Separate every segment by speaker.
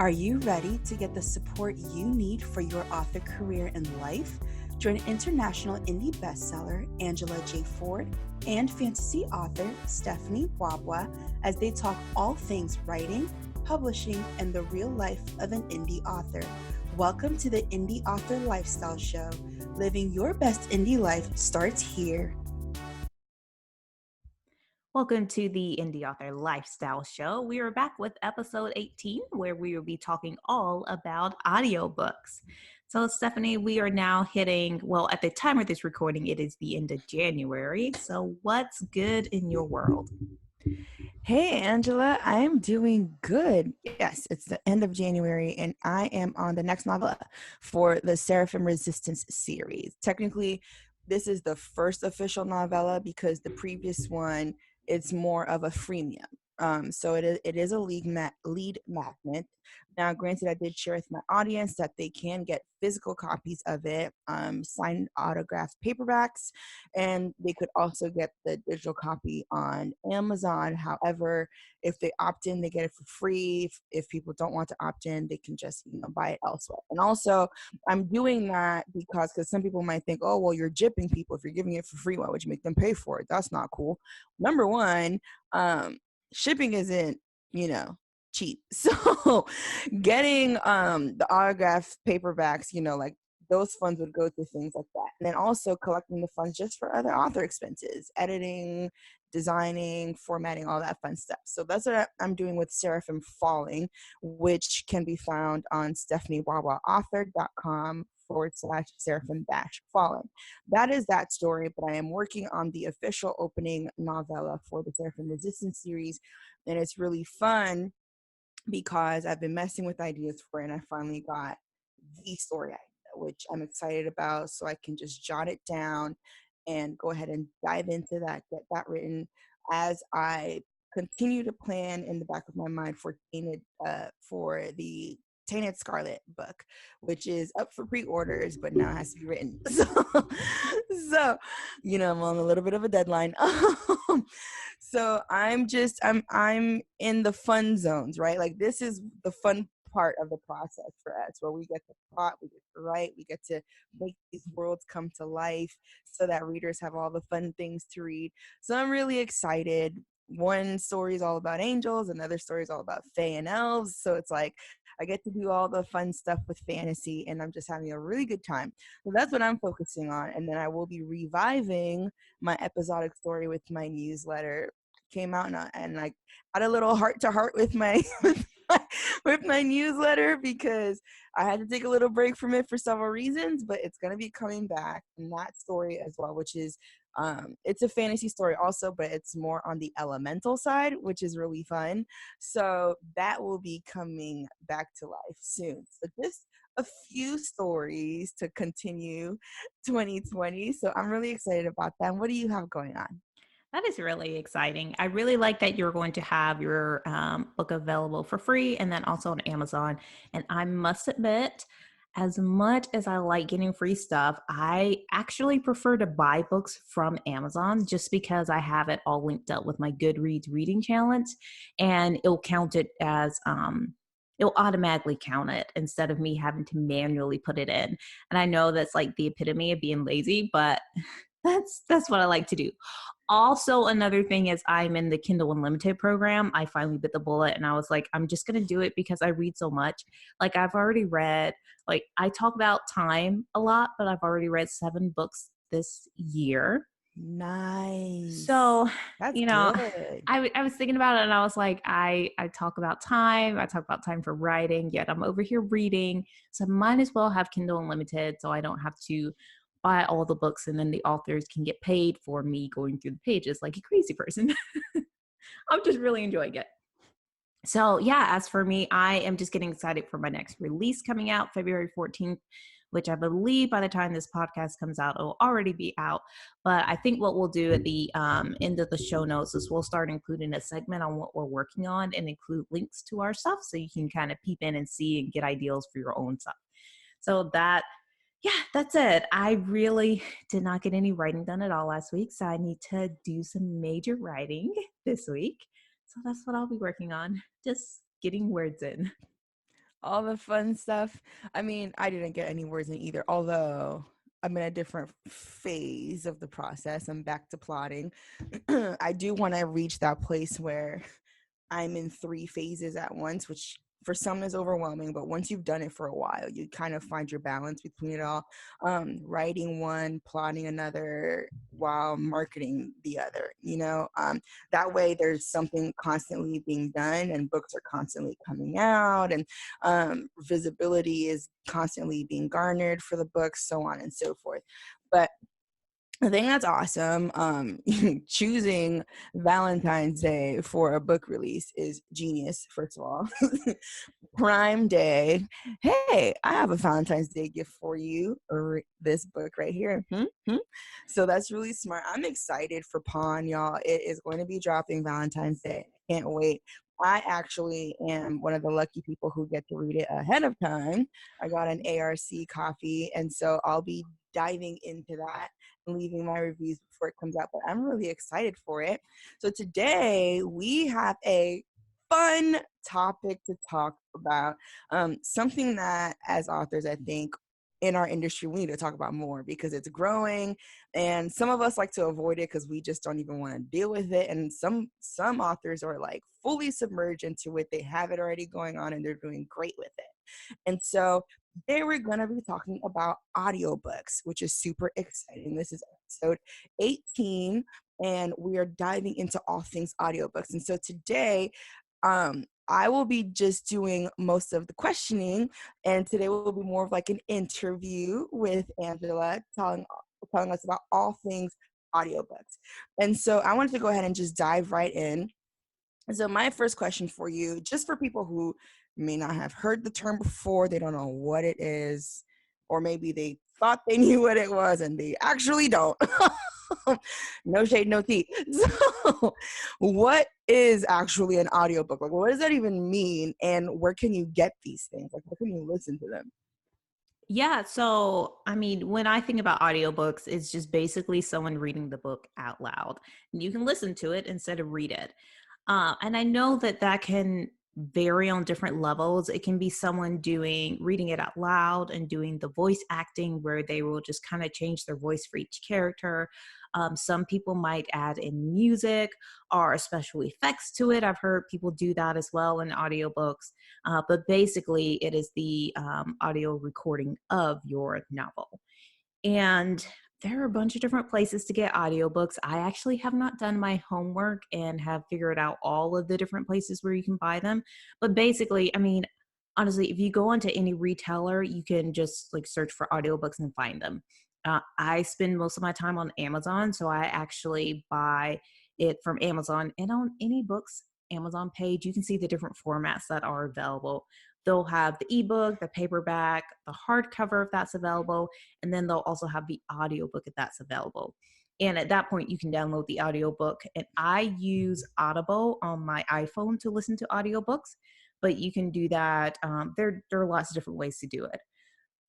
Speaker 1: Are you ready to get the support you need for your author career and life? Join international indie bestseller Angela J. Ford and fantasy author Stephanie Wabwa as they talk all things writing, publishing, and the real life of an indie author. Welcome to the Indie Author Lifestyle Show. Living your best indie life starts here.
Speaker 2: Welcome to the Indie Author Lifestyle Show. We are back with episode 18, where we will be talking all about audiobooks. So, Stephanie, we are now hitting, well, at the time of this recording, it is the end of January. So, what's good in your world?
Speaker 1: Hey, Angela, I am doing good. Yes, it's the end of January, and I am on the next novella for the Seraphim Resistance series. Technically, this is the first official novella because the previous one, it's more of a freemium. So it is a lead magnet. Now, granted, I did share with my audience that they can get physical copies of it, signed autographed paperbacks, and they could also get the digital copy on Amazon. However, if they opt in, they get it for free. If people don't want to opt in, they can just buy it elsewhere. And also, I'm doing that because some people might think, oh, well, you're gypping people. If you're giving it for free, why would you make them pay for it? That's not cool. Number one, shipping isn't cheap. So getting the autograph paperbacks, like those funds would go to things like that. And then also collecting the funds just for other author expenses, editing, designing, formatting, all that fun stuff. So that's what I'm doing with Seraphim Falling, which can be found on stephaniewawaauthor.com/seraphim-falling. That is that story, but I am working on the official opening novella for the Seraphim Resistance series, and it's really fun because I've been messing with ideas for it, and I finally got the story idea, which I'm excited about, so I can just jot it down and go ahead and dive into that, get that written as I continue to plan in the back of my mind for the Tainted Scarlet book, which is up for pre-orders, but now has to be written. So I'm on a little bit of a deadline. So I'm in the fun zones, right? Like, this is the fun part of the process for us, where we get to plot, we get to write, we get to make these worlds come to life so that readers have all the fun things to read. So I'm really excited. One story is all about angels, another story is all about fae and elves. So it's like I get to do all the fun stuff with fantasy, and I'm just having a really good time. So that's what I'm focusing on. And then I will be reviving my episodic story with my newsletter. Came out and I had a little heart to heart with my with my newsletter, because I had to take a little break from it for several reasons, but it's going to be coming back, and that story as well, which is it's a fantasy story also, but it's more on the elemental side, which is really fun. So that will be coming back to life soon. So just a few stories to continue 2020. So I'm really excited about that. What do you have going on?
Speaker 2: That is really exciting. I really like that you're going to have your book available for free and then also on Amazon. And I must admit, as much as I like getting free stuff, I actually prefer to buy books from Amazon just because I have it all linked up with my Goodreads reading challenge, and it'll count it as it'll automatically count it instead of me having to manually put it in. And I know that's like the epitome of being lazy, but that's what I like to do. Also, another thing is I'm in the Kindle Unlimited program. I finally bit the bullet and I was like, I'm just going to do it because I read so much. Like, I've already read, like, I talk about time a lot, but I've already read 7 books this year.
Speaker 1: Nice.
Speaker 2: So,
Speaker 1: That's
Speaker 2: you know,
Speaker 1: good.
Speaker 2: I was thinking about it and I was like, I talk about time. I talk about time for writing, yet I'm over here reading. So I might as well have Kindle Unlimited so I don't have to buy all the books and then the authors can get paid for me going through the pages like a crazy person. I'm just really enjoying it. So yeah, as for me, I am just getting excited for my next release coming out February 14th, which I believe by the time this podcast comes out, it will already be out. But I think what we'll do at the end of the show notes is we'll start including a segment on what we're working on and include links to our stuff so you can kind of peep in and see and get ideas for your own stuff. So that's it. I really did not get any writing done at all last week, so I need to do some major writing this week. So that's what I'll be working on, just getting words in.
Speaker 1: all the fun stuff. I mean, I didn't get any words in either, although I'm in a different phase of the process. I'm back to plotting. I do want to reach that place where I'm in 3 phases at once, which for some is overwhelming, but once you've done it for a while, you kind of find your balance between it all. Writing one, plotting another, while marketing the other, you know? That way there's something constantly being done and books are constantly coming out and visibility is constantly being garnered for the books, so on and so forth. But I think that's awesome. Choosing Valentine's Day for a book release is genius, first of all. Prime Day. Hey, I have a Valentine's Day gift for you, or this book right here. So that's really smart. I'm excited for Pawn, y'all. It is going to be dropping Valentine's Day. Can't wait. I actually am one of the lucky people who get to read it ahead of time. I got an ARC copy, and so I'll be diving into that and leaving my reviews before it comes out. But I'm really excited for it. So today we have a fun topic to talk about. Something that, as authors, I think in our industry we need to talk about more because it's growing, and some of us like to avoid it because we just don't even want to deal with it. And some authors are like fully submerged into it. They have it already going on, and they're doing great with it. And so today we're going to be talking about audiobooks, which is super exciting. This is episode 18, and we are diving into all things audiobooks. And so today I will be just doing most of the questioning, and today will be more of like an interview with Angela, telling us about all things audiobooks. And so I wanted to go ahead and just dive right in. So my first question for you, just for people who may not have heard the term before, they don't know what it is, or maybe they thought they knew what it was and they actually don't. No shade, no tea. So what is actually an audiobook? Like, what does that even mean? And where can you get these things? Like, where can you listen to them?
Speaker 2: Yeah, so I mean, when I think about audiobooks, it's just basically someone reading the book out loud. You can listen to it instead of read it. And I know that that can vary on different levels. It can be someone reading it out loud and doing the voice acting where they will just kind of change their voice for each character. Some people might add in music or special effects to it. I've heard people do that as well in audiobooks. But basically, it is the audio recording of your novel. And there are a bunch of different places to get audiobooks. I actually have not done my homework and have figured out all of the different places where you can buy them. But basically, I mean, honestly, if you go onto any retailer, you can just like search for audiobooks and find them. I spend most of my time on Amazon, so I actually buy it from Amazon. And on any books Amazon page, you can see the different formats that are available. They'll have the ebook, the paperback, the hardcover if that's available, and then they'll also have the audiobook if that's available. And at that point, you can download the audiobook. And I use Audible on my iPhone to listen to audiobooks, but you can do that. There are lots of different ways to do it.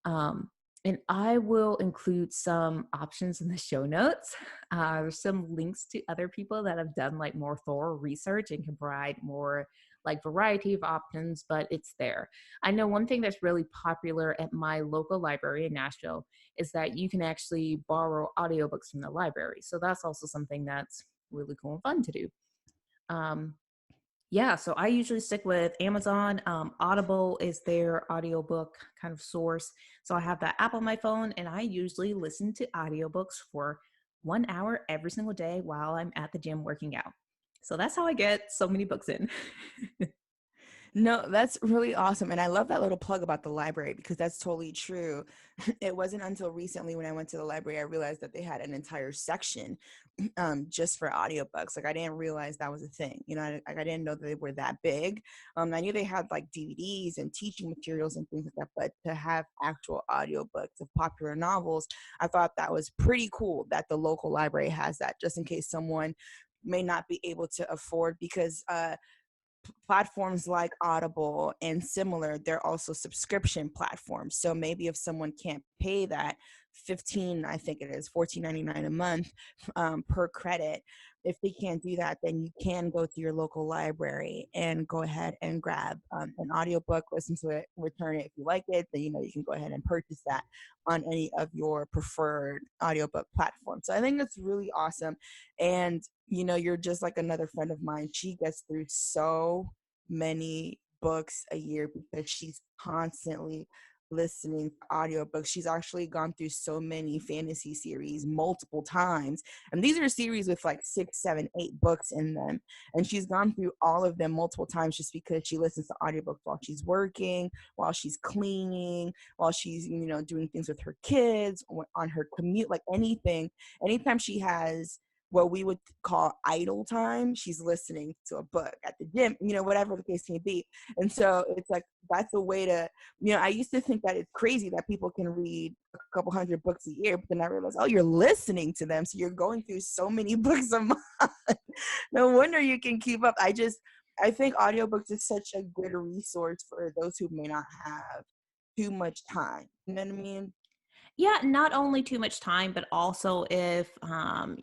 Speaker 2: Um, and I will include some options in the show notes. There's some links to other people that have done like more thorough research and can provide more like variety of options, but it's there. I know one thing that's really popular at my local library in Nashville is that you can actually borrow audiobooks from the library. So that's also something that's really cool and fun to do. Um, yeah, so I usually stick with Amazon. Audible is their audiobook kind of source. So I have that app on my phone, and I usually listen to audiobooks for 1 hour every single day while I'm at the gym working out. So that's how I get so many books in.
Speaker 1: No, that's really awesome. And I love that little plug about the library because that's totally true. It wasn't until recently when I went to the library I realized that they had an entire section just for audiobooks. Like I didn't realize that was a thing. You know, I didn't know that they were that big. I knew they had like DVDs and teaching materials and things like that, but to have actual audiobooks of popular novels, I thought that was pretty cool that the local library has that just in case someone may not be able to afford because platforms like Audible and similar, they're also subscription platforms. So maybe if someone can't pay that, I think it is 14.99 a month per credit. If they can't do that, then you can go to your local library and go ahead and grab an audiobook, listen to it, return it. If you like it, then you can go ahead and purchase that on any of your preferred audiobook platforms. So I think that's really awesome. And you're just like another friend of mine. She gets through so many books a year because she's constantly listening to audiobooks. She's actually gone through so many fantasy series multiple times. And these are series with like 6, 7, 8 books in them. And she's gone through all of them multiple times just because she listens to audiobooks while she's working, while she's cleaning, while she's, doing things with her kids, on her commute, like anything. Anytime she has what we would call idle time, she's listening to a book at the gym, whatever the case may be. And so it's like, that's a way to, I used to think that it's crazy that people can read a couple hundred books a year, but then I realized, oh, you're listening to them. So you're going through so many books a month. No wonder you can keep up. I think audiobooks is such a good resource for those who may not have too much time. You know what I mean?
Speaker 2: Yeah, not only too much time, but also if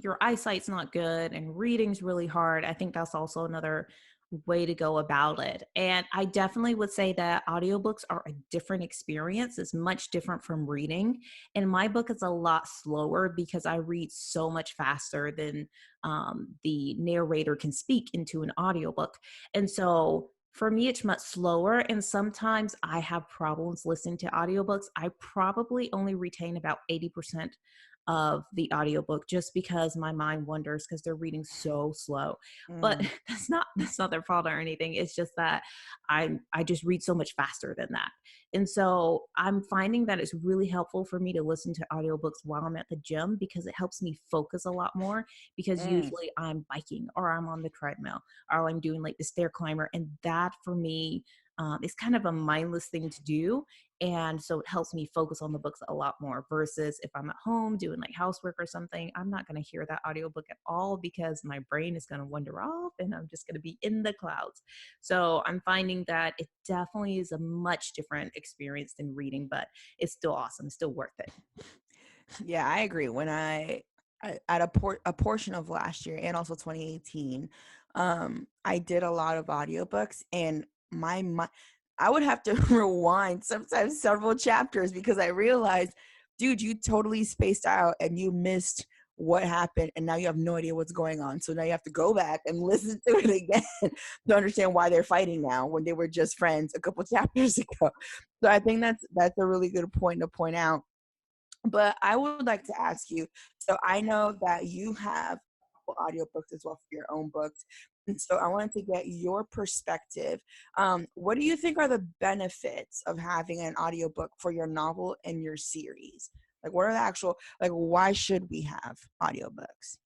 Speaker 2: your eyesight's not good and reading's really hard, I think that's also another way to go about it. And I definitely would say that audiobooks are a different experience. It's much different from reading. And my book is a lot slower because I read so much faster than the narrator can speak into an audiobook. And so for me, it's much slower, and sometimes I have problems listening to audiobooks. I probably only retain about 80% of the audiobook just because my mind wanders because they're reading so slow. But
Speaker 1: Mm.
Speaker 2: that's not their fault or anything. It's just that I just read so much faster than that. And so I'm finding that it's really helpful for me to listen to audiobooks while I'm at the gym because it helps me focus a lot more, because
Speaker 1: Mm.
Speaker 2: usually I'm biking or I'm on the treadmill or I'm doing like the stair climber. And that for me is kind of a mindless thing to do. And so it helps me focus on the books a lot more versus if I'm at home doing like housework or something, I'm not going to hear that audiobook at all because my brain is going to wander off and I'm just going to be in the clouds. So I'm finding that it definitely is a much different experience than reading, but it's still awesome. It's still worth it.
Speaker 1: Yeah, I agree. When I at a portion of last year and also 2018, I did a lot of audiobooks, and I would have to rewind sometimes several chapters because I realized, dude, you totally spaced out and you missed what happened, and now you have no idea what's going on. So now you have to go back and listen to it again to understand why they're fighting now when they were just friends a couple chapters ago. So I think that's a really good point to point out. But I would like to ask you, so I know that you have a couple audiobooks as well for your own books. And so I wanted to get your perspective. What do you think are the benefits of having an audiobook for your novel and your series? Like, what are the actual, like, why should we have audiobooks?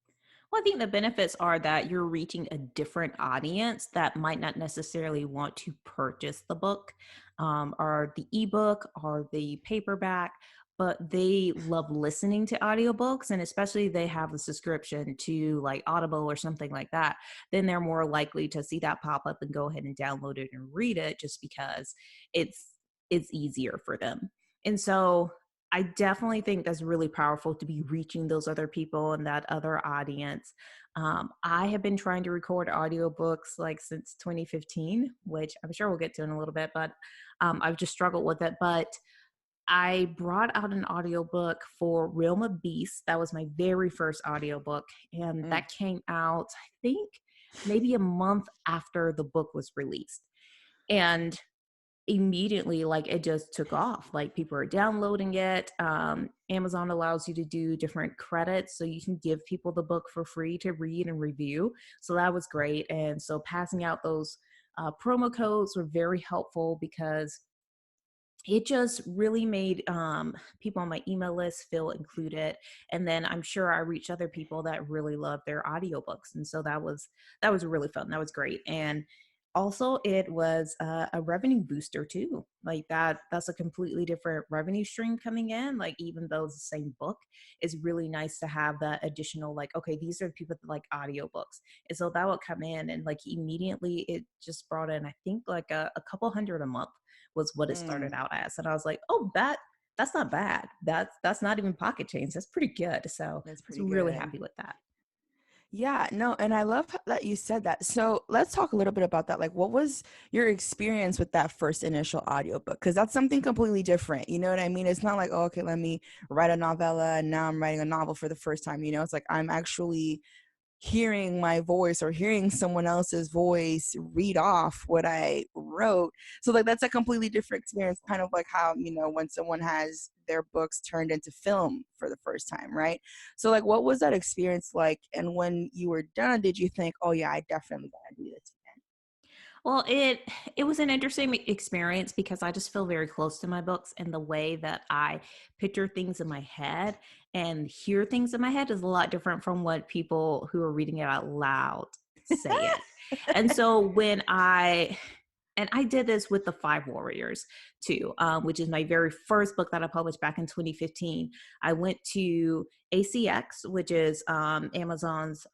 Speaker 2: Well, I think the benefits are that you're reaching a different audience that might not necessarily want to purchase the book, or the ebook or the paperback, but they love listening to audiobooks. And especially they have a subscription to like Audible or something like that, then they're more likely to see that pop up and go ahead and download it and read it just because it's it's easier for them. And so I definitely think that's really powerful to be reaching those other people and that other audience. I have been trying to record audiobooks like since 2015, which I'm sure we'll get to in a little bit, but I've just struggled with it. But I brought out an audiobook for Realm of Beasts. That was my very first audiobook. And
Speaker 1: Mm.
Speaker 2: that came out, I think, maybe a month after the book was released. And immediately, like, it just took off. Like, people are downloading it. Amazon allows you to do different credits so you can give people the book for free to read and review, so that was great. And so passing out those promo codes were very helpful because it just really made people on my email list feel included. And then I'm sure I reached other people that really love their audiobooks, and so that was really fun. That was great. And also it was a revenue booster too. Like, that's a completely different revenue stream coming in. Like, even though it's the same book, it's really nice to have that additional, like, okay, these are the people that like audiobooks. And so that would come in, and like immediately it just brought in, I think, like a couple hundred a month was what it started
Speaker 1: Mm.
Speaker 2: out as. And I was like, oh, that's not bad. That's not even pocket change. That's pretty good. So I
Speaker 1: That's
Speaker 2: was
Speaker 1: pretty
Speaker 2: really
Speaker 1: good.
Speaker 2: happy with that.
Speaker 1: Yeah, no, and I love that you said that. So let's talk a little bit about that. Like, what was your experience with that first initial audiobook? Because that's something completely different. You know what I mean? It's not like, oh, okay, let me write a novella and now I'm writing a novel for the first time. You know, it's like I'm actually hearing my voice or hearing someone else's voice read off what I wrote. So like that's a completely different experience, kind of like how, you know, when someone has their books turned into film for the first time, right? So like what was that experience like? And when you were done, did you think, oh yeah, I definitely gotta do this
Speaker 2: Well, it was an interesting experience because I just feel very close to my books, and the way that I picture things in my head and hear things in my head is a lot different from what people who are reading it out loud say it. And so and I did this with the Five Warriors too, which is my very first book that I published back in 2015. I went to ACX, which is Amazon's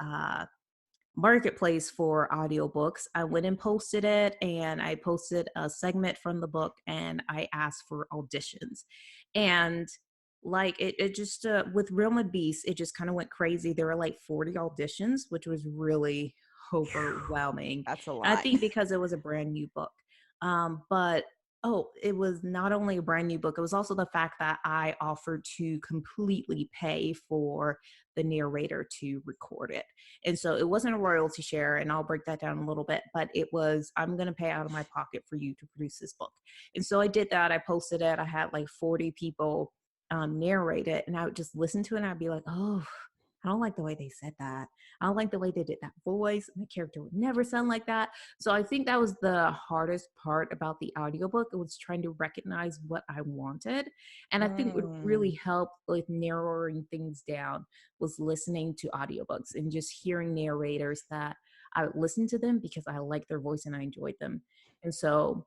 Speaker 2: marketplace for audiobooks. I went and posted it, and I posted a segment from the book, and I asked for auditions. And like it just with Realm of Beasts, it just kind of went crazy. There were like 40 auditions, which was really
Speaker 1: in?
Speaker 2: overwhelming.
Speaker 1: That's a
Speaker 2: And I
Speaker 1: lot.
Speaker 2: think because it was a brand new book. But oh, it was not only a brand new book, it was also the fact that I offered to completely pay for the narrator to record it. And so it wasn't a royalty share, and I'll break that down a little bit, but it was, I'm going to pay out of my pocket for you to produce this book. And so I did that. I posted it. I had like 40 people narrate it, and I would just listen to it and I'd be like, oh, I don't like the way they said that. I don't like the way they did that voice. My character would never sound like that. So I think that was the hardest part about the audiobook. It was trying to recognize what I wanted. And I think what
Speaker 1: Mm.
Speaker 2: really helped with narrowing things down was listening to audiobooks and just hearing narrators that I would listen to them because I liked their voice and I enjoyed them. And so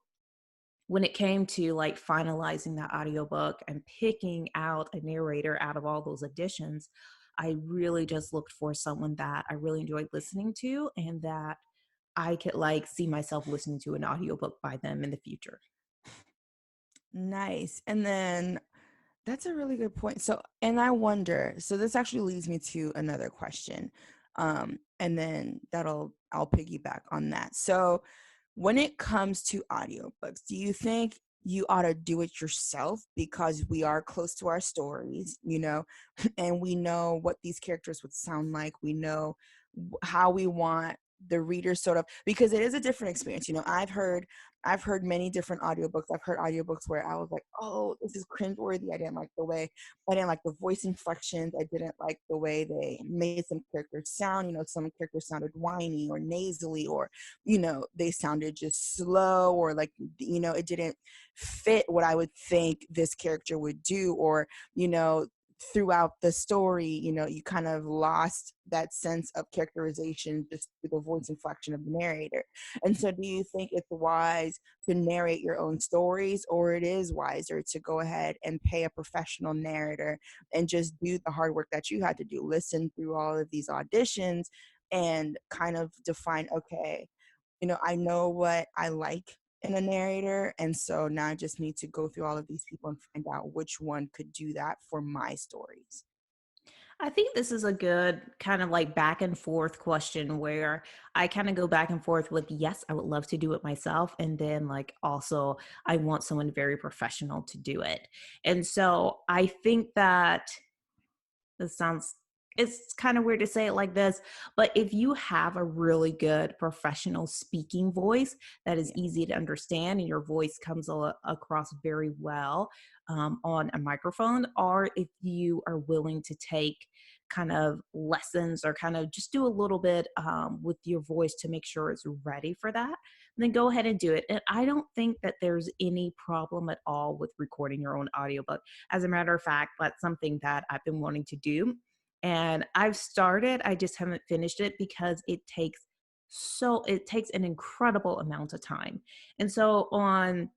Speaker 2: when it came to like finalizing that audiobook and picking out a narrator out of all those editions, I really just looked for someone that I really enjoyed listening to and that I could like see myself listening to an audiobook by them in the future.
Speaker 1: Nice. And then that's a really good point. So, and I wonder, so this actually leads me to another question. And then I'll piggyback on that. So, when it comes to audiobooks, do you think you ought to do it yourself because we are close to our stories, you know, and we know what these characters would sound like. We know how we want the reader sort of, because it is a different experience. You know, I've heard many different audiobooks. I've heard audiobooks where I was like, oh, this is cringeworthy. I didn't like the voice inflections. I didn't like the way they made some characters sound. You know, some characters sounded whiny or nasally, or, you know, they sounded just slow, or like, you know, it didn't fit what I would think this character would do, or, you know, throughout the story, you know, you kind of lost that sense of characterization just through the voice inflection of the narrator. And so, do you think it's wise to narrate your own stories, or it is wiser to go ahead and pay a professional narrator and just do the hard work that you had to do, listen through all of these auditions and kind of define, okay, you know, I know what I like in a narrator. And so now I just need to go through all of these people and find out which one could do that for my stories.
Speaker 2: I think this is a good kind of like back and forth question where I kind of go back and forth with, yes, I would love to do it myself. And then, like, also, I want someone very professional to do it. And so I think that this sounds, it's kind of weird to say it like this, but if you have a really good professional speaking voice that is
Speaker 1: Yeah.
Speaker 2: easy to understand and your voice comes across very well on a microphone, or if you are willing to take kind of lessons or kind of just do a little bit with your voice to make sure it's ready for that, then go ahead and do it. And I don't think that there's any problem at all with recording your own audiobook. As a matter of fact, that's something that I've been wanting to do. And I've started, I just haven't finished it because it takes an incredible amount of time. And so on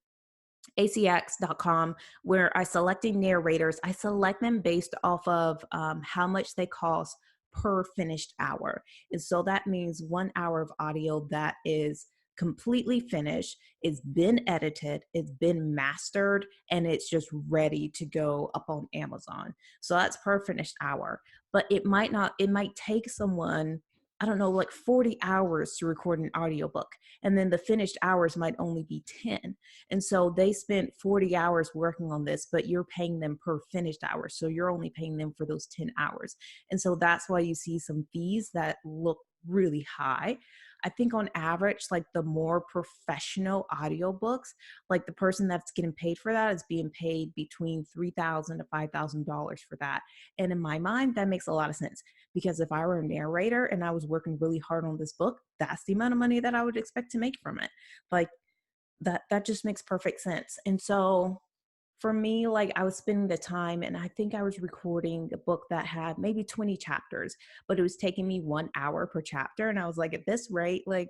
Speaker 2: acx.com, where I selecting narrators, I select them based off of how much they cost per finished hour. And so that means 1 hour of audio that is completely finished, it's been edited, it's been mastered, and it's just ready to go up on Amazon. So that's per finished hour. But it might not, it might take someone, I don't know, like 40 hours to record an audiobook. And then the finished hours might only be 10. And so they spent 40 hours working on this, but you're paying them per finished hour. So you're only paying them for those 10 hours. And so that's why you see some fees that look really high. I think on average, like the more professional audiobooks, like the person that's getting paid for that is being paid between $3,000 to $5,000 for that. And in my mind, that makes a lot of sense, because if I were a narrator and I was working really hard on this book, that's the amount of money that I would expect to make from it. Like that just makes perfect sense. And so for me, like I was spending the time, and I think I was recording a book that had maybe 20 chapters, but it was taking me 1 hour per chapter. And I was like, at this rate, like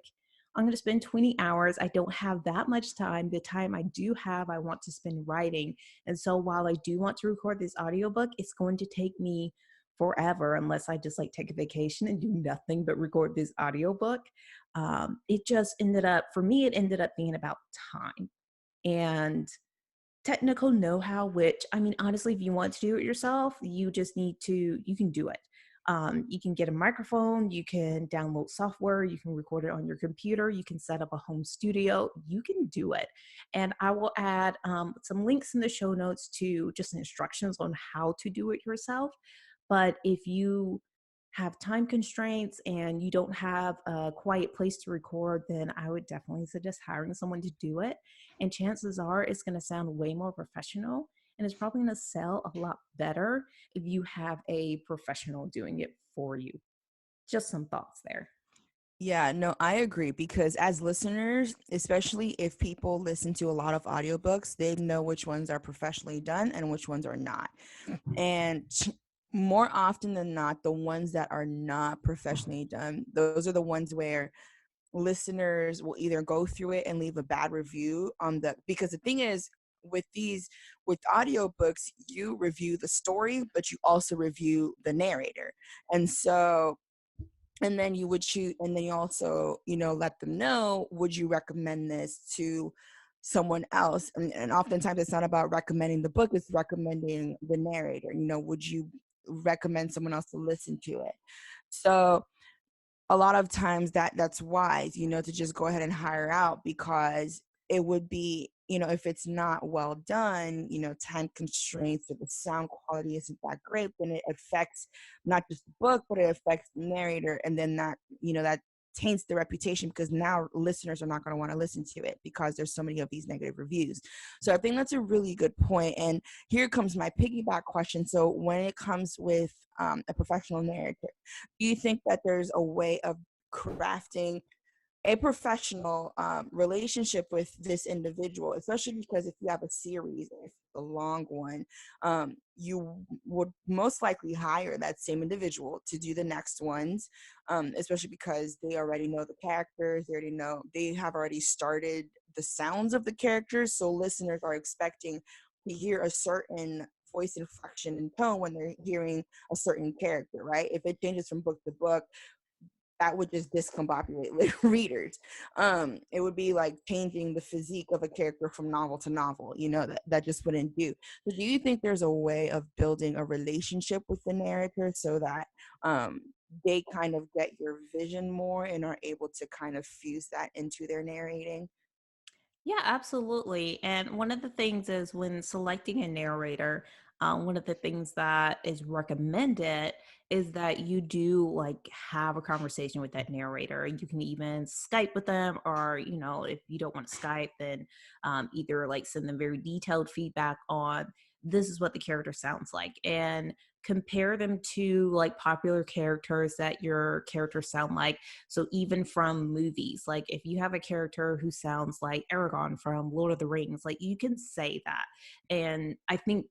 Speaker 2: I'm going to spend 20 hours. I don't have that much time. The time I do have, I want to spend writing. And so while I do want to record this audiobook, it's going to take me forever unless I just like take a vacation and do nothing but record this audiobook. It just ended up, for me, it ended up being about time and technical know-how, which I mean, honestly, if you want to do it yourself, you just need to, you can do it. You can get a microphone, you can download software, you can record it on your computer, you can set up a home studio, you can do it. And I will add some links in the show notes to just instructions on how to do it yourself. But if you have time constraints and you don't have a quiet place to record, then I would definitely suggest hiring someone to do it. And chances are it's going to sound way more professional, and it's probably going to sell a lot better if you have a professional doing it for you. Just some thoughts there.
Speaker 1: Yeah, no, I agree because as listeners, especially if people listen to a lot of audiobooks, they know which ones are professionally done and which ones are not. And more often than not, the ones that are not professionally done, those are the ones where listeners will either go through it and leave a bad review on the, because the thing is with these, with audiobooks, you review the story, but you also review the narrator. And so, and then you would choose, and then you also, you know, let them know, would you recommend this to someone else? And oftentimes it's not about recommending the book, it's recommending the narrator. You know, would you recommend someone else to listen to it? So a lot of times that's wise, you know, to just go ahead and hire out, because it would be, you know, if it's not well done, you know, time constraints or the sound quality isn't that great, then it affects not just the book, but it affects the narrator. And then that, you know, that taints the reputation, because now listeners are not going to want to listen to it because there's so many of these negative reviews. So I think that's a really good point. And here comes my piggyback question. So when it comes with a professional narrator, do you think that there's a way of crafting a professional relationship with this individual, especially because if you have a series, if it's a long one, you would most likely hire that same individual to do the next ones, especially because they already know the characters, they already know, they have already started the sounds of the characters, so listeners are expecting to hear a certain voice inflection and tone when they're hearing a certain character, right? If it changes from book to book, that would just discombobulate readers. It would be like changing the physique of a character from novel to novel, you know, that just wouldn't do. So do you think there's a way of building a relationship with the narrator so that they kind of get your vision more and are able to kind of fuse that into their narrating?
Speaker 2: Yeah, absolutely. And one of the things is when selecting a narrator, one of the things that is recommended is that you do like have a conversation with that narrator. You can even Skype with them, or you know, if you don't want to Skype, then either like send them very detailed feedback on this is what the character sounds like, and compare them to like popular characters that your characters sound like. So even from movies, like if you have a character who sounds like Aragorn from Lord of the Rings, like you can say that. And I think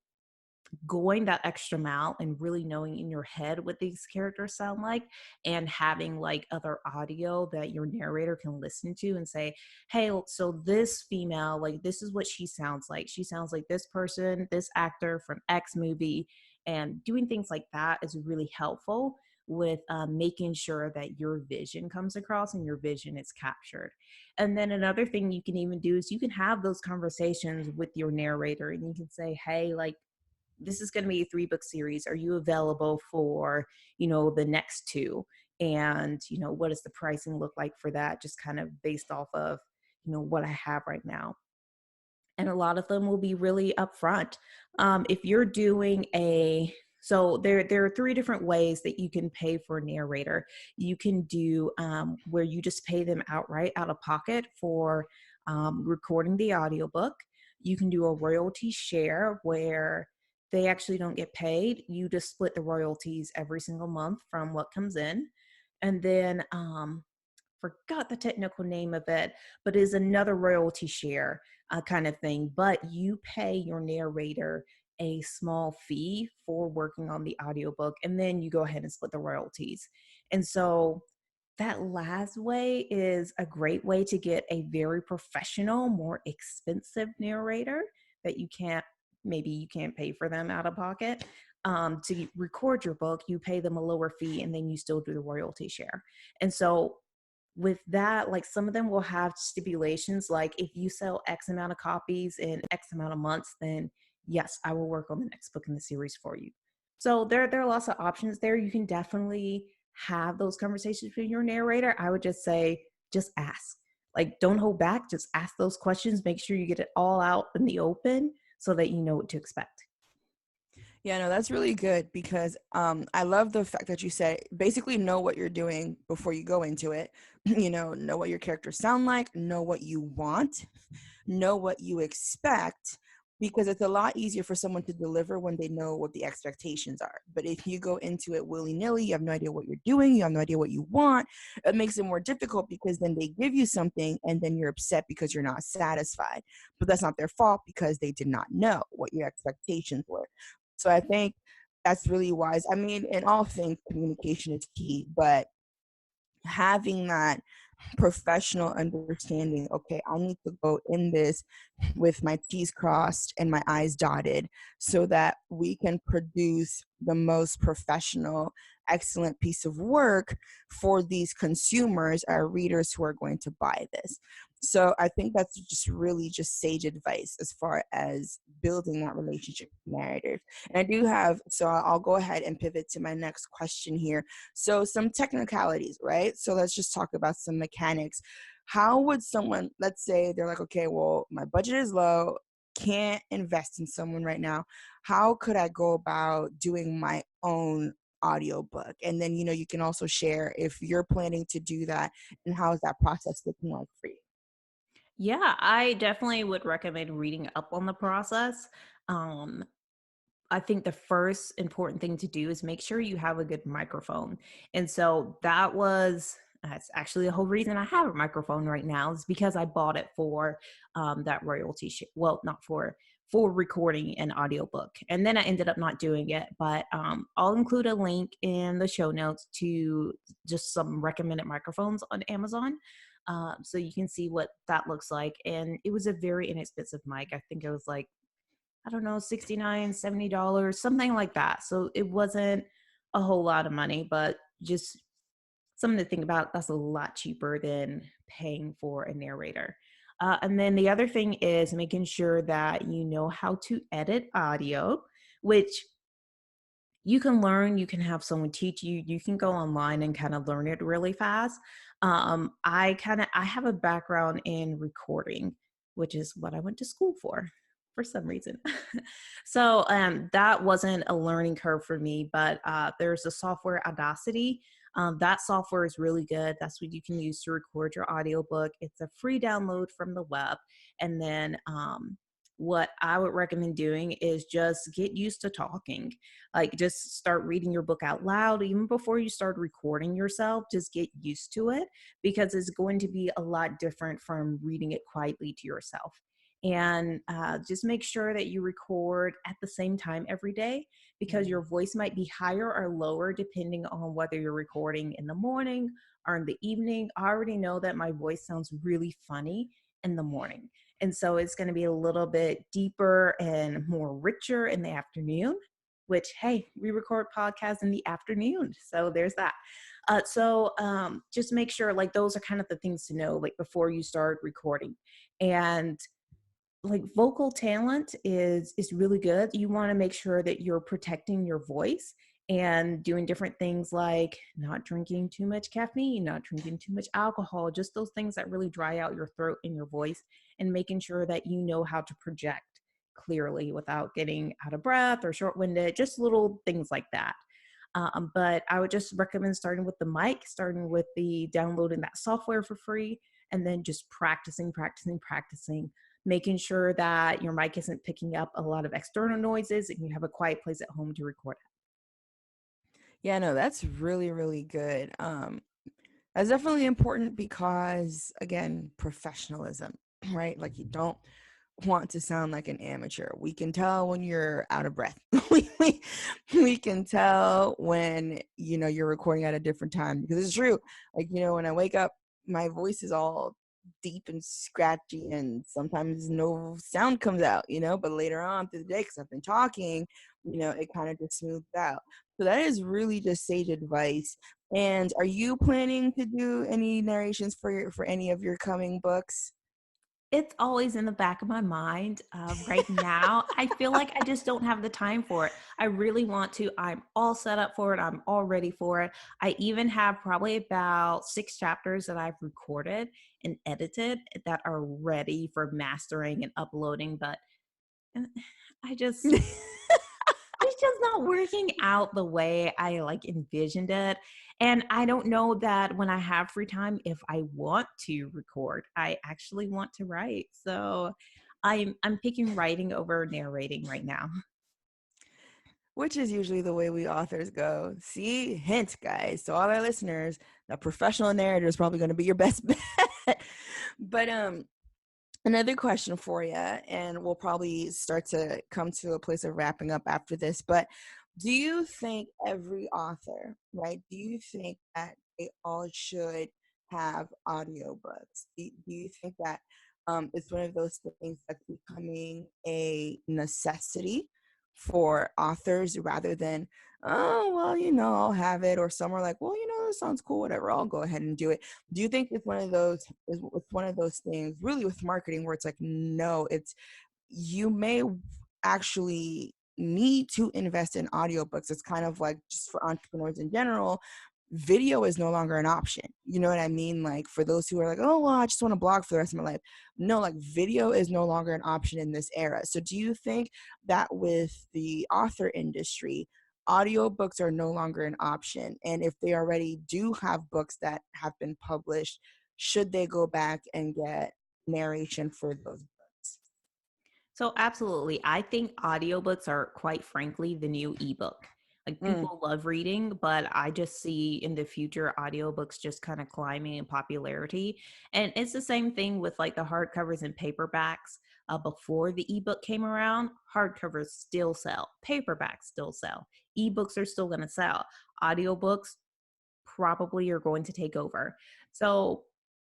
Speaker 2: going that extra mile and really knowing in your head what these characters sound like, and having like other audio that your narrator can listen to and say, hey, so this female, like this is what she sounds like. She sounds like this person, this actor from X movie. And doing things like that is really helpful. with making sure that your vision comes across and your vision is captured. And then another thing you can even do is you can have those conversations with your narrator and you can say, hey, like, this is going to be a 3-book series. Are you available for, the next two? And, what does the pricing look like for that? Just kind of based off of, what I have right now. And a lot of them will be really upfront. If you're doing so there are 3 different ways that you can pay for a narrator. You can do where you just pay them outright out of pocket for recording the audiobook. You can do a royalty share where they actually don't get paid. You just split the royalties every single month from what comes in. And then forgot the technical name of it, but is another royalty share kind of thing. But you pay your narrator a small fee for working on the audiobook, and then you go ahead and split the royalties. And so that last way is a great way to get a very professional, more expensive narrator that maybe you can't pay for them out of pocket. To record your book, you pay them a lower fee and then you still do the royalty share. And so with that, like some of them will have stipulations like if you sell X amount of copies in X amount of months, then yes, I will work on the next book in the series for you. So there are lots of options there. You can definitely have those conversations with your narrator. I would just say, just ask. Like, don't hold back. Just ask those questions. Make sure you get it all out in the open so that you know what to expect.
Speaker 1: Yeah, no, that's really good because I love the fact that you said basically know what you're doing before you go into it. Know what your characters sound like, know what you want, know what you expect, because it's a lot easier for someone to deliver when they know what the expectations are. But if you go into it willy-nilly, you have no idea what you're doing, you have no idea what you want, it makes it more difficult because then they give you something and then you're upset because you're not satisfied. But that's not their fault because they did not know what your expectations were. So I think that's really wise. I mean, in all things, communication is key, but having that professional understanding, okay, I need to go in this with my T's crossed and my I's dotted so that we can produce the most professional, excellent piece of work for these consumers, our readers who are going to buy this. So I think that's just really just sage advice as far as building that relationship with narrators. And I do have, so I'll go ahead and pivot to my next question here. So some technicalities, right? So let's just talk about some mechanics. How would someone, let's say they're like, okay, well, my budget is low, can't invest in someone right now. How could I go about doing my own audiobook? And then, you can also share if you're planning to do that and how is that process looking like for you?
Speaker 2: Yeah, I definitely would recommend reading up on the process. Um, I think the first important thing to do is make sure you have a good microphone. And so that's actually the whole reason I have a microphone right now is because I bought it for that well, not for recording an audiobook. And then I ended up not doing it, but I'll include a link in the show notes to just some recommended microphones on Amazon. So you can see what that looks like. And it was a very inexpensive mic. I think it was like, I don't know, 69, $70, something like that. So it wasn't a whole lot of money, but just something to think about. That's a lot cheaper than paying for a narrator. And then the other thing is making sure that you know how to edit audio, which you can learn, you can have someone teach you, you can go online and kind of learn it really fast. I have a background in recording, which is what I went to school for some reason. So that wasn't a learning curve for me, but there's a software Audacity. That software is really good. That's what you can use to record your audiobook. It's a free download from the web. And then what I would recommend doing is just get used to talking. Like just start reading your book out loud even before you start recording yourself. Just get used to it because it's going to be a lot different from reading it quietly to yourself. And just make sure that you record at the same time every day because your voice might be higher or lower depending on whether you're recording in the morning or in the evening. I already know that my voice sounds really funny in the morning. And so it's going to be a little bit deeper and more richer in the afternoon. which, hey, we record podcasts in the afternoon. So there's that. Just make sure, like, those are kind of the things to know, like, before you start recording. And like, vocal talent is really good. You want to make sure that you're protecting your voice and doing different things like not drinking too much caffeine, not drinking too much alcohol, just those things that really dry out your throat and your voice, and making sure that you know how to project clearly without getting out of breath or short-winded, just little things like that. But I would just recommend starting with the mic, starting with the downloading that software for free, and then just practicing, making sure that your mic isn't picking up a lot of external noises and you have a quiet place at home to record at.
Speaker 1: Yeah, no, that's really, really good. That's definitely important because, again, professionalism, right? Like, you don't want to sound like an amateur. We can tell when you're out of breath. We can tell when, you're recording at a different time, because it's true. Like, when I wake up, my voice is all deep and scratchy, and sometimes no sound comes out, but later on through the day, because I've been talking, it kind of just smooths out. So that is really just sage advice. And are you planning to do any narrations for any of your coming books?
Speaker 2: It's always in the back of my mind. Right now, I feel like I just don't have the time for it. I really want to. I'm all set up for it. I'm all ready for it. I even have probably about 6 chapters that I've recorded and edited that are ready for mastering and uploading. But uh, I just it's just not working out the way I like envisioned it. And I don't know that when I have free time, if I want to record, I actually want to write. So I'm picking writing over narrating right now.
Speaker 1: Which is usually the way we authors go. See, hint, guys, to all our listeners, a professional narrator is probably going to be your best bet. But another question for you, and we'll probably start to come to a place of wrapping up after this. But do you think every author, right? Do you think that they all should have audiobooks? Do you think that it's one of those things that's becoming a necessity for authors, rather than, oh, well, I'll have it, or some are like, well, this sounds cool, whatever, I'll go ahead and do it. Do you think it's one of those things really with marketing where it's like, no, it's, you may actually need to invest in audiobooks? It's kind of like, just for entrepreneurs in general, video is no longer an option. You know what I mean? Like, for those who are like, oh, well, I just want to blog for the rest of my life. No, like, video is no longer an option in this era. So do you think that with the author industry, audiobooks are no longer an option? And if they already do have books that have been published, should they go back and get narration for those books?
Speaker 2: So absolutely. I think audiobooks are quite frankly the new ebook. Like,
Speaker 1: Mm.
Speaker 2: people love reading, but I just see in the future audiobooks just kind of climbing in popularity. And it's the same thing with like the hardcovers and paperbacks. Before the ebook came around, hardcovers still sell, paperbacks still sell, ebooks are still going to sell. Audiobooks probably are going to take over. So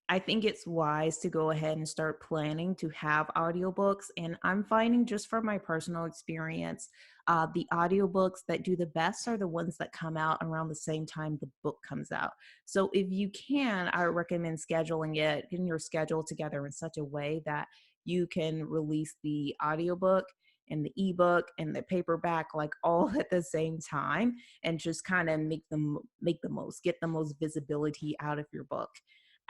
Speaker 2: I think it's wise to go ahead and start planning to have audiobooks. And I'm finding, just from my personal experience, the audiobooks that do the best are the ones that come out around the same time the book comes out. So if you can, I recommend scheduling it, getting your schedule together in such a way that you can release the audiobook and the ebook and the paperback like all at the same time, and just kind of get the most visibility out of your book.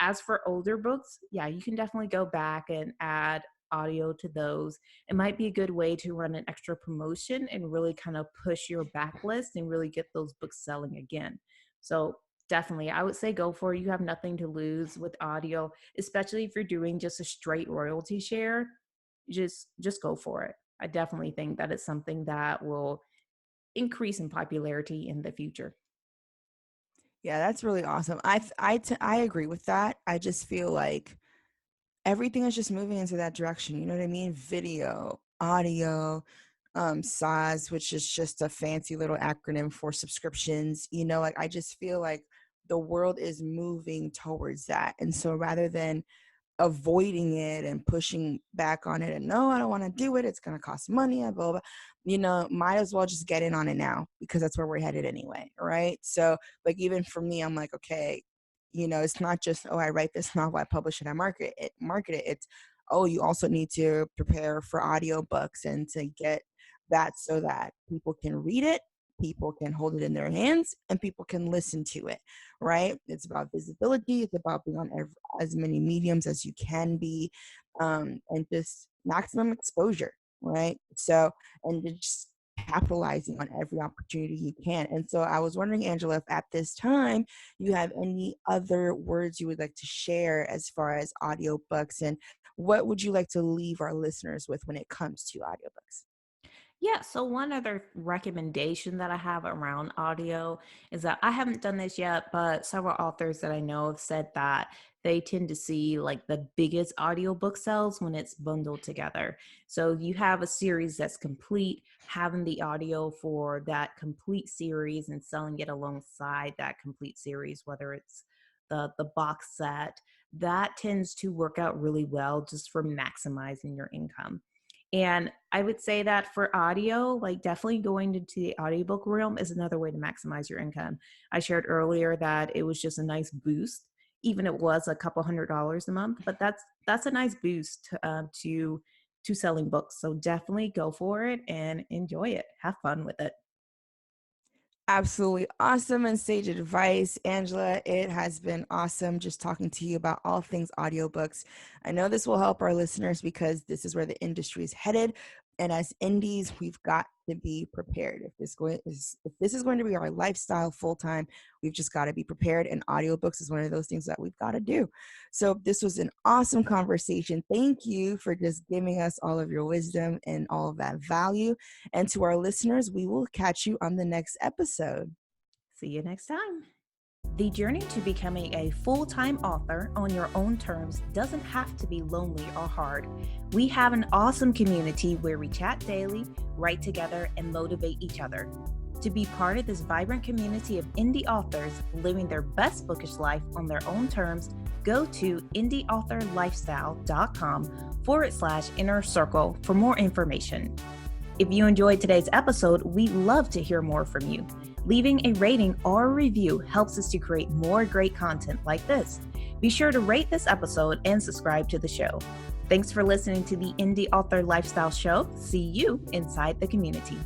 Speaker 2: As for older books, yeah, you can definitely go back and add audio to those. It might be a good way to run an extra promotion and really kind of push your backlist and really get those books selling again. So definitely, I would say go for it. You have nothing to lose with audio, especially if you're doing just a straight royalty share. Just go for it. I definitely think that it's something that will increase in popularity in the future.
Speaker 1: Yeah, that's really awesome. I agree with that. I just feel like everything is just moving into that direction. You know what I mean? Video, audio, SaaS, which is just a fancy little acronym for subscriptions. Like, I just feel like the world is moving towards that. And so rather than avoiding it and pushing back on it and no, I don't want to do it. It's going to cost money. Blah, blah, blah. Might as well just get in on it now because that's where we're headed anyway. Right. So like, even for me, I'm like, okay, it's not just, oh, I write this novel, I publish it, I market it. It's, oh, you also need to prepare for audiobooks and to get that so that people can read it, people can hold it in their hands, and people can listen to it, right? It's about visibility. It's about being on as many mediums as you can be, and just maximum exposure, right? So, and just capitalizing on every opportunity you can. And so I was wondering, Angela, if at this time you have any other words you would like to share as far as audiobooks, and what would you like to leave our listeners with when it comes to audiobooks?
Speaker 2: Yeah, so one other recommendation that I have around audio is that I haven't done this yet, but several authors that I know have said that they tend to see like the biggest audiobook sales when it's bundled together. So you have a series that's complete, having the audio for that complete series and selling it alongside that complete series, whether it's the box set, that tends to work out really well just for maximizing your income. And I would say that for audio, like definitely going into the audiobook realm is another way to maximize your income. I shared earlier that it was just a nice boost, even it was a couple $100s a month, but that's a nice boost to selling books. So definitely go for it and enjoy it. Have fun with it.
Speaker 1: Absolutely awesome and sage advice, Angela. It has been awesome just talking to you about all things audiobooks. I know this will help our listeners because this is where the industry is headed. And as indies, we've got to be prepared. If this is going to be our lifestyle full time, we've just got to be prepared. And audiobooks is one of those things that we've got to do. So this was an awesome conversation. Thank you for just giving us all of your wisdom and all of that value. And to our listeners, we will catch you on the next episode.
Speaker 2: See you next time. The journey to becoming a full-time author on your own terms doesn't have to be lonely or hard. We have an awesome community where we chat daily, write together, and motivate each other. To be part of this vibrant community of indie authors living their best bookish life on their own terms, go to indieauthorlifestyle.com/inner circle for more information. If you enjoyed today's episode, we'd love to hear more from you. Leaving a rating or a review helps us to create more great content like this. Be sure to rate this episode and subscribe to the show. Thanks for listening to the Indie Author Lifestyle Show. See you inside the community.